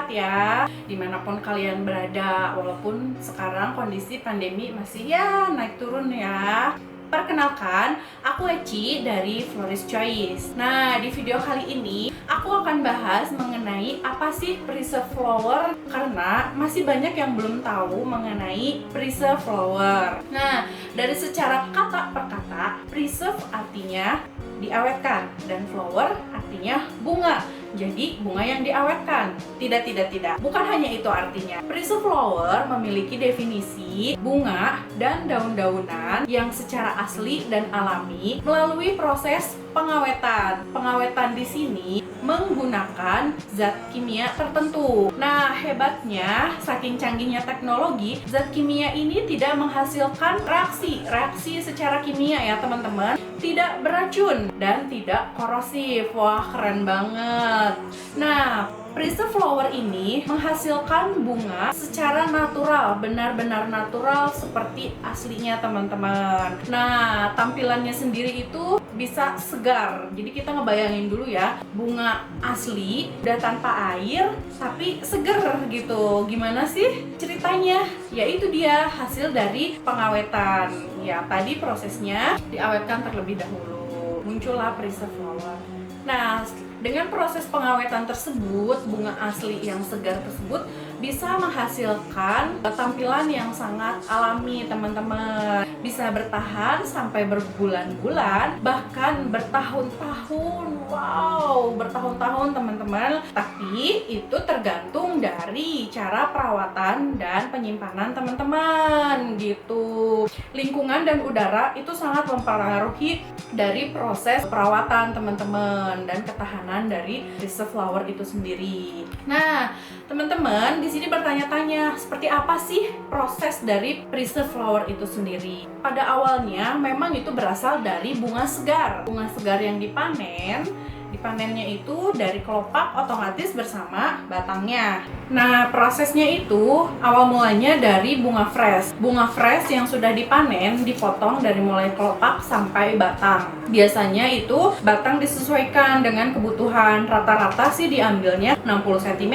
sehat ya, dimanapun kalian berada, walaupun sekarang kondisi pandemi masih ya naik turun ya. Perkenalkan, aku Eci dari Florist Choice. Nah, di video kali ini aku akan bahas mengenai apa sih preserve flower, karena masih banyak yang belum tahu mengenai preserve flower. Nah, dari secara kata per kata, preserve artinya diawetkan dan flower artinya bunga. Jadi bunga yang diawetkan. Tidak. Bukan hanya itu artinya. Preserve flower memiliki definisi bunga dan daun-daunan yang secara asli dan alami melalui proses pengawetan. Pengawetan di sini menggunakan zat kimia tertentu. Nah, hebatnya, saking canggihnya teknologi, zat kimia ini tidak menghasilkan reaksi secara kimia ya teman-teman, tidak beracun dan tidak korosif. Wah, keren banget. Nah, preserve flower ini menghasilkan bunga secara natural, benar-benar natural seperti aslinya teman-teman. Nah, tampilannya sendiri itu bisa segar. Jadi kita ngebayangin dulu ya, bunga asli udah tanpa air tapi seger gitu. Gimana sih ceritanya? Ya itu dia hasil dari pengawetan. Ya, tadi prosesnya diawetkan terlebih dahulu. Muncullah preserve flower. Nah, dengan proses pengawetan tersebut, bunga asli yang segar tersebut bisa menghasilkan tampilan yang sangat alami teman-teman. Bisa bertahan sampai berbulan-bulan, bahkan bertahun-tahun. Wow, bertahun-tahun teman-teman. Tapi itu tergantung dari cara perawatan dan penyimpanan teman-teman gitu. Lingkungan dan udara itu sangat mempengaruhi dari proses perawatan teman-teman dan ketahanan dari preserve flower itu sendiri. Nah, teman-teman di sini bertanya-tanya, seperti apa sih proses dari preserve flower itu sendiri? Pada awalnya memang itu berasal dari bunga segar. Bunga segar yang dipanennya itu dari kelopak otomatis bersama batangnya. Nah, prosesnya itu awal mulanya dari bunga fresh. Bunga fresh yang sudah dipanen dipotong dari mulai kelopak sampai batang. Biasanya itu batang disesuaikan dengan kebutuhan. Rata-rata sih diambilnya 60 cm,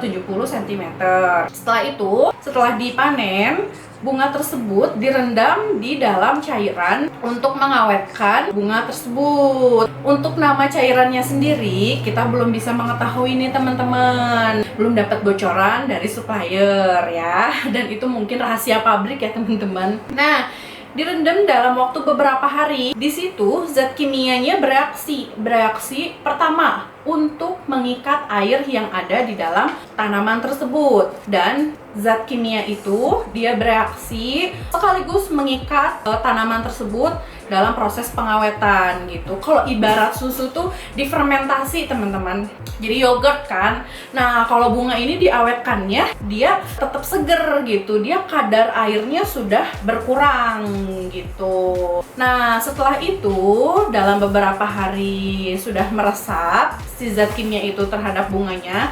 70 cm. Setelah dipanen, bunga tersebut direndam di dalam cairan untuk mengawetkan bunga tersebut. Untuk nama cairannya sendiri kita belum bisa mengetahui nih teman-teman. Belum dapat bocoran dari supplier ya. Dan itu mungkin rahasia pabrik ya teman-teman. Nah, direndam dalam waktu beberapa hari. Di situ zat kimianya bereaksi pertama untuk mengikat air yang ada di dalam tanaman tersebut, dan zat kimia itu dia bereaksi sekaligus mengikat tanaman tersebut dalam proses pengawetan gitu. Kalau ibarat susu tuh difermentasi teman-teman, jadi yogurt kan. Nah, kalau bunga ini diawetkannya dia tetap seger gitu, dia kadar airnya sudah berkurang gitu. Nah, setelah itu dalam beberapa hari sudah meresap si zat kimia itu terhadap bunganya,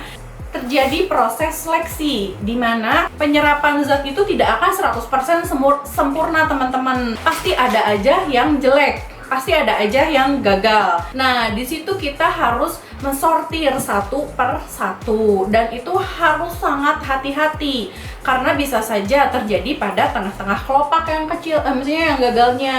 terjadi proses seleksi di mana penyerapan zat itu tidak akan 100% sempurna teman-teman. Pasti ada aja yang jelek, pasti ada aja yang gagal. Nah, di situ kita harus mensortir satu per satu, dan itu harus sangat hati-hati karena bisa saja terjadi pada tengah-tengah kelopak yang kecil, maksudnya yang gagalnya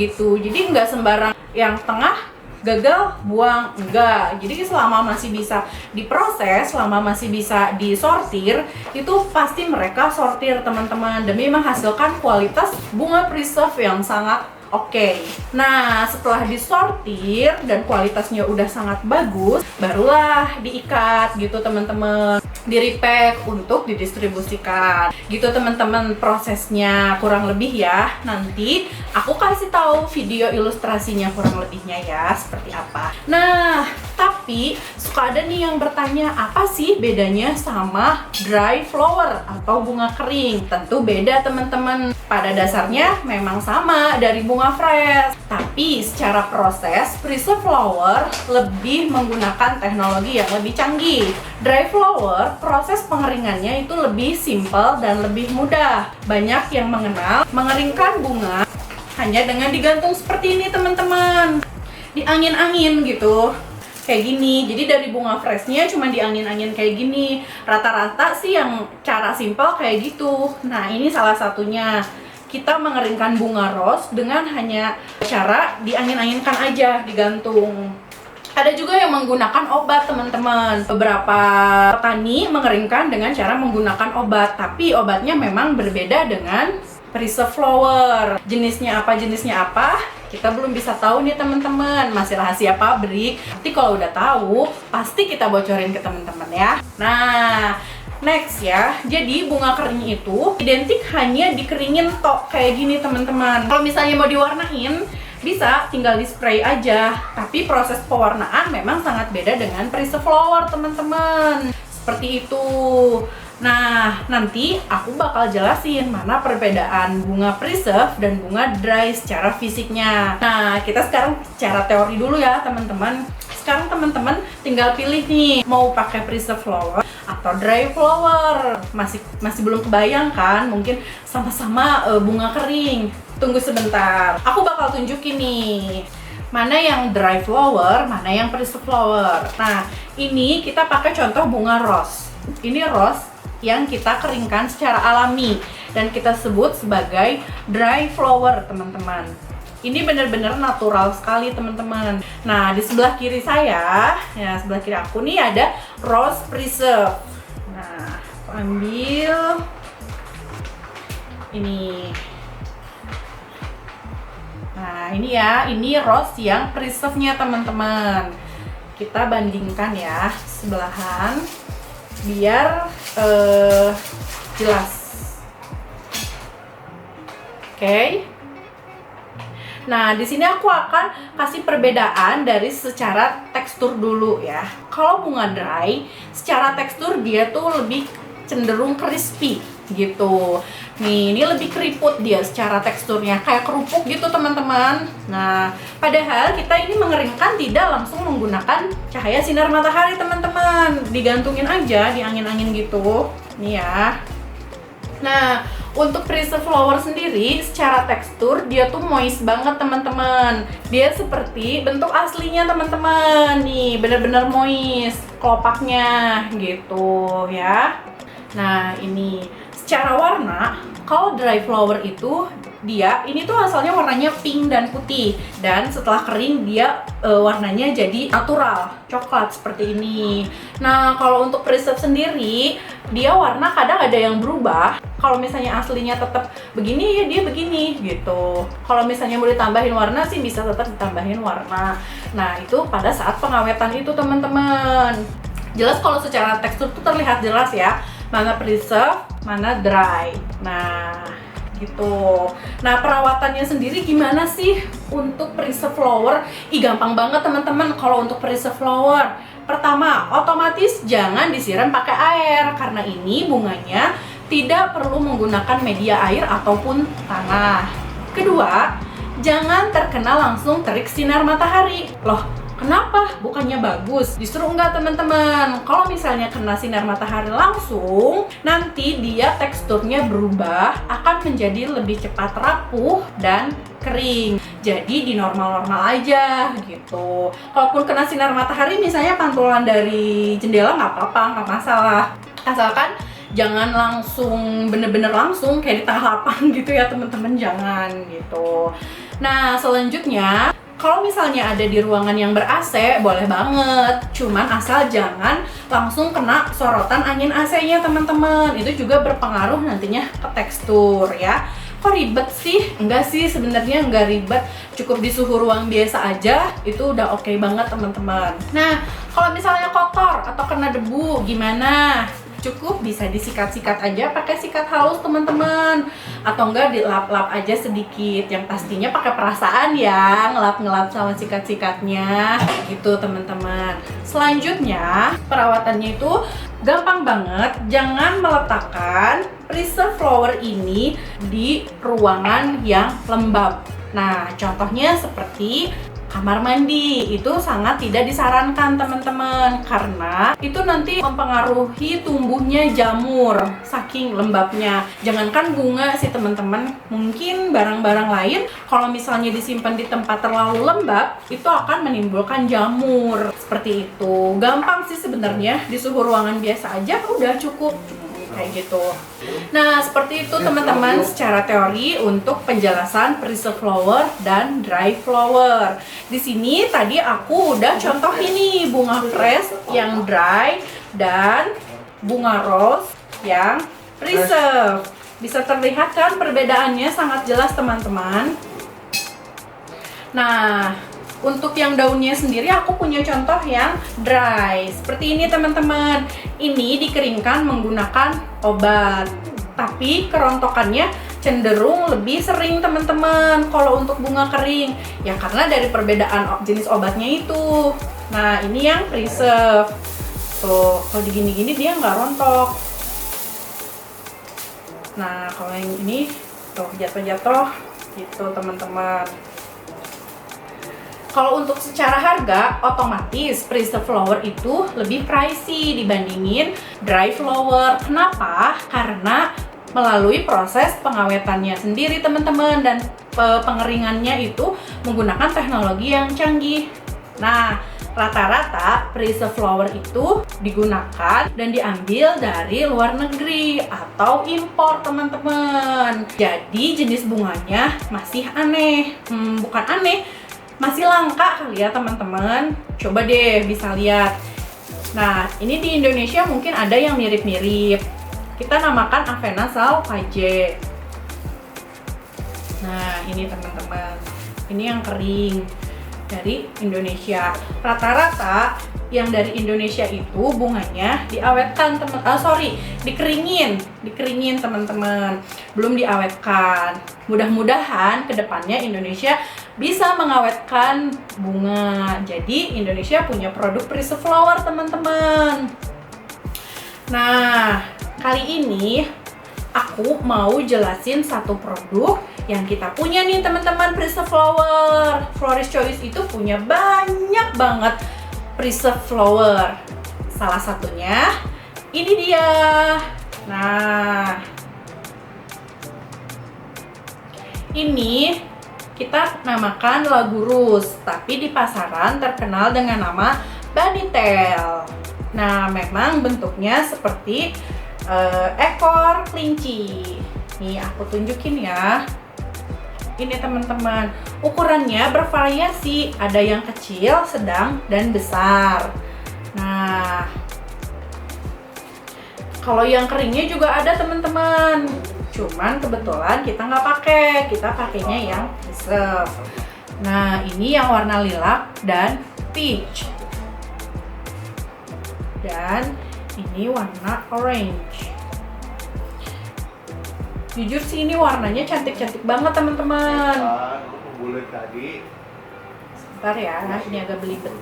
gitu. Jadi nggak sembarang yang tengah gagal buang, enggak. Jadi selama masih bisa diproses, selama masih bisa disortir, itu pasti mereka sortir teman-teman, demi menghasilkan kualitas bunga preserve yang sangat oke. Nah, setelah disortir dan kualitasnya udah sangat bagus, barulah diikat gitu teman-teman, di-repack untuk didistribusikan gitu teman-teman. Prosesnya kurang lebih ya, nanti aku kasih tahu video ilustrasinya kurang lebihnya ya seperti apa. Nah, tapi suka ada nih yang bertanya, apa sih bedanya sama dry flower atau bunga kering? Tentu beda teman-teman. Pada dasarnya memang sama dari bunga fresh, tapi secara proses preserve flower lebih menggunakan teknologi yang lebih canggih. Dry flower proses pengeringannya itu lebih simpel dan lebih mudah. Banyak yang mengenal mengeringkan bunga hanya dengan digantung seperti ini teman-teman, di angin-angin gitu. kayak gini. Jadi dari bunga freshnya cuma diangin-angin kayak gini. Rata-rata sih yang cara simpel kayak gitu. Nah, ini salah satunya. Kita mengeringkan bunga rose dengan hanya cara diangin-anginkan aja, digantung. Ada juga yang menggunakan obat, teman-teman. Beberapa petani mengeringkan dengan cara menggunakan obat, tapi obatnya memang berbeda dengan preserve flower. Jenisnya apa, kita belum bisa tahu nih teman-teman. Masih rahasia pabrik. Tapi kalau udah tahu, pasti kita bocorin ke teman-teman ya. Nah, next ya, jadi bunga kering itu identik hanya dikeringin tok kayak gini teman-teman. Kalau misalnya mau diwarnain, bisa tinggal di spray aja. Tapi proses pewarnaan memang sangat beda dengan preserve flower teman-teman. Seperti itu. Nah, nanti aku bakal jelasin mana perbedaan bunga preserve dan bunga dry secara fisiknya. Nah, kita sekarang secara teori dulu ya teman-teman. Sekarang teman-teman tinggal pilih nih, mau pakai preserve flower atau dry flower. Masih belum kebayang kan? Mungkin sama-sama bunga kering. Tunggu sebentar, aku bakal tunjukin nih mana yang dry flower, mana yang preserve flower. Nah, ini kita pakai contoh bunga rose. Ini rose yang kita keringkan secara alami dan kita sebut sebagai dry flower, teman-teman. Ini benar-benar natural sekali, teman-teman. Nah, di sebelah kiri saya, ya sebelah kiri aku nih ada rose preserve. Nah, aku ambil ini. Nah, ini ya, ini rose yang preserve-nya, teman-teman. Kita bandingkan ya sebelahan biar jelas. Oke. Nah, di sini aku akan kasih perbedaan dari secara tekstur dulu ya. Kalau bunga dry, secara tekstur dia tuh lebih cenderung crispy gitu. Nih, ini lebih keriput dia secara teksturnya, kayak kerupuk gitu teman-teman. Nah, padahal kita ini mengeringkan tidak langsung menggunakan cahaya sinar matahari teman-teman. Digantungin aja, diangin-angin gitu. Nih ya. Nah, untuk preserve flower sendiri, secara tekstur dia tuh moist banget teman-teman. Dia seperti bentuk aslinya teman-teman. Nih, bener-bener moist kelopaknya gitu ya. Nah, ini secara warna, kalau dry flower itu ini tuh asalnya warnanya pink dan putih, dan setelah kering dia warnanya jadi natural, coklat seperti ini. Nah, kalau untuk preserve sendiri, dia warna kadang ada yang berubah. Kalau misalnya aslinya tetap begini, ya dia begini gitu. Kalau misalnya mau ditambahin warna sih bisa tetap ditambahin warna. Nah, itu pada saat pengawetan itu teman-teman. Jelas kalau secara tekstur tuh terlihat jelas ya, mana preserve, mana dry. Nah, gitu. Nah, perawatannya sendiri gimana sih untuk preserve flower? Gampang banget teman-teman kalau untuk preserve flower. Pertama, otomatis jangan disiram pakai air karena ini bunganya tidak perlu menggunakan media air ataupun tanah. Kedua, jangan terkena langsung terik sinar matahari. Loh, kenapa? Bukannya bagus? Justru enggak teman-teman. Kalau misalnya kena sinar matahari langsung, nanti dia teksturnya berubah, akan menjadi lebih cepat rapuh dan kering. Jadi di normal-normal aja gitu. Kalaupun kena sinar matahari, misalnya pantulan dari jendela nggak apa-apa, nggak masalah. Asalkan jangan langsung, bener-bener langsung kayak di tengah lapangan gitu ya teman-teman, jangan gitu. Nah, selanjutnya kalau misalnya ada di ruangan yang ber-AC, boleh banget. Cuman asal jangan langsung kena sorotan angin AC-nya teman-teman. Itu juga berpengaruh nantinya ke tekstur ya. Kok ribet sih? Enggak sih, sebenarnya enggak ribet. Cukup di suhu ruang biasa aja, itu udah oke banget teman-teman. Nah, kalau misalnya kotor atau kena debu, gimana? Cukup bisa disikat-sikat aja pakai sikat halus teman-teman, atau enggak dilap-lap aja sedikit. Yang pastinya pakai perasaan ya, ngelap-ngelap sama sikat-sikatnya gitu teman-teman. Selanjutnya perawatannya itu gampang banget. Jangan meletakkan preserve flower ini di ruangan yang lembab. Nah, contohnya seperti kamar mandi. Itu sangat tidak disarankan teman-teman, karena itu nanti mempengaruhi tumbuhnya jamur saking lembabnya. Jangankan bunga sih teman-teman, mungkin barang-barang lain kalau misalnya disimpan di tempat terlalu lembab itu akan menimbulkan jamur. Seperti itu. Gampang sih sebenarnya, di suhu ruangan biasa aja udah cukup kayak gitu. Nah, seperti itu teman-teman secara teori untuk penjelasan preserve flower dan dry flower. Di sini tadi aku udah contoh ini bunga fresh yang dry dan bunga rose yang preserve. Bisa terlihat kan perbedaannya sangat jelas teman-teman. Nah, untuk yang daunnya sendiri aku punya contoh yang dry. Seperti ini teman-teman. Ini dikeringkan menggunakan obat. Tapi kerontokannya cenderung lebih sering teman-teman kalau untuk bunga kering. Ya karena dari perbedaan jenis obatnya itu. Nah, ini yang preserve. Tuh, kalau digini-gini dia nggak rontok. Nah, kalau yang ini tuh jatuh-jatuh gitu teman-teman. Kalau untuk secara harga, otomatis preserve flower itu lebih pricey dibandingin dry flower. Kenapa? Karena melalui proses pengawetannya sendiri teman-teman, dan pengeringannya itu menggunakan teknologi yang canggih. Nah, rata-rata preserve flower itu digunakan dan diambil dari luar negeri atau impor teman-teman. Jadi jenis bunganya masih aneh. Bukan aneh, masih langka kali ya teman-teman. Coba deh bisa lihat. Nah, ini di Indonesia mungkin ada yang mirip-mirip. Kita namakan Avena salvaje. Nah, ini teman-teman. Ini yang kering dari Indonesia. Rata-rata yang dari Indonesia itu bunganya diawetkan dikeringin teman-teman, belum diawetkan. Mudah-mudahan kedepannya Indonesia bisa mengawetkan bunga. Jadi Indonesia punya produk preserve flower teman-teman. Nah, kali ini aku mau jelasin satu produk yang kita punya nih teman-teman, preserve flower. Florist Choice itu punya banyak banget preserve flower. Salah satunya ini dia. Nah, ini kita namakan Lagurus, tapi di pasaran terkenal dengan nama Bunnytail. Nah, memang bentuknya seperti ekor kelinci. Nih, aku tunjukin ya. Ini teman-teman, ukurannya bervariasi, ada yang kecil, sedang, dan besar. Nah, kalau yang keringnya juga ada teman-teman, cuman kebetulan kita nggak pakai, kita pakainya yang preserve. Nah, ini yang warna lilac dan peach, dan ini warna orange. Jujur sih ini warnanya cantik-cantik banget teman-teman. Sebentar ya, ini agak belibet.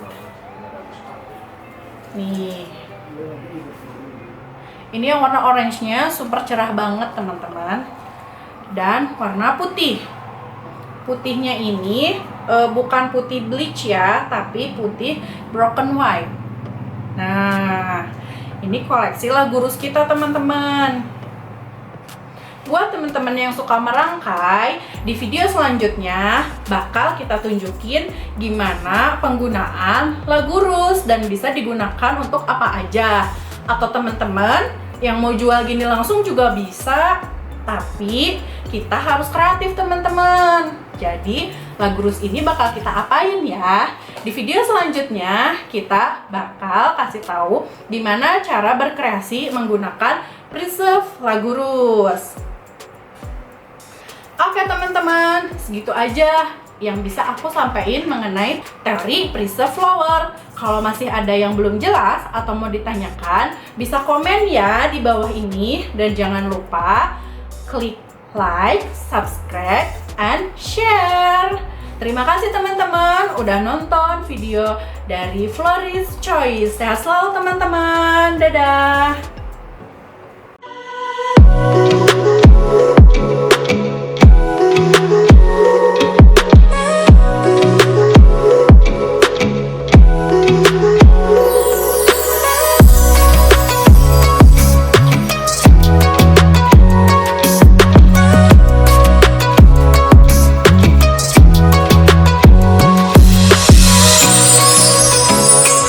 Nih, ini yang warna orange-nya super cerah banget teman-teman. Dan warna putih. Putihnya ini bukan putih bleach ya, tapi putih broken white. Nah, ini koleksi Lagurus kita teman-teman. Buat teman-teman yang suka merangkai, di video selanjutnya bakal kita tunjukin gimana penggunaan Lagurus dan bisa digunakan untuk apa aja. Atau teman-teman yang mau jual gini langsung juga bisa, tapi kita harus kreatif teman-teman. Jadi Lagurus ini bakal kita apain ya? Di video selanjutnya kita bakal kasih tahu gimana cara berkreasi menggunakan preserve Lagurus. Oke teman-teman, segitu aja yang bisa aku sampaikan mengenai teori preserve flower. Kalau masih ada yang belum jelas atau mau ditanyakan, bisa komen ya di bawah ini. Dan jangan lupa klik like, subscribe, and share. Terima kasih teman-teman udah nonton video dari Florist Choice. Sehat selalu teman-teman. Dadah.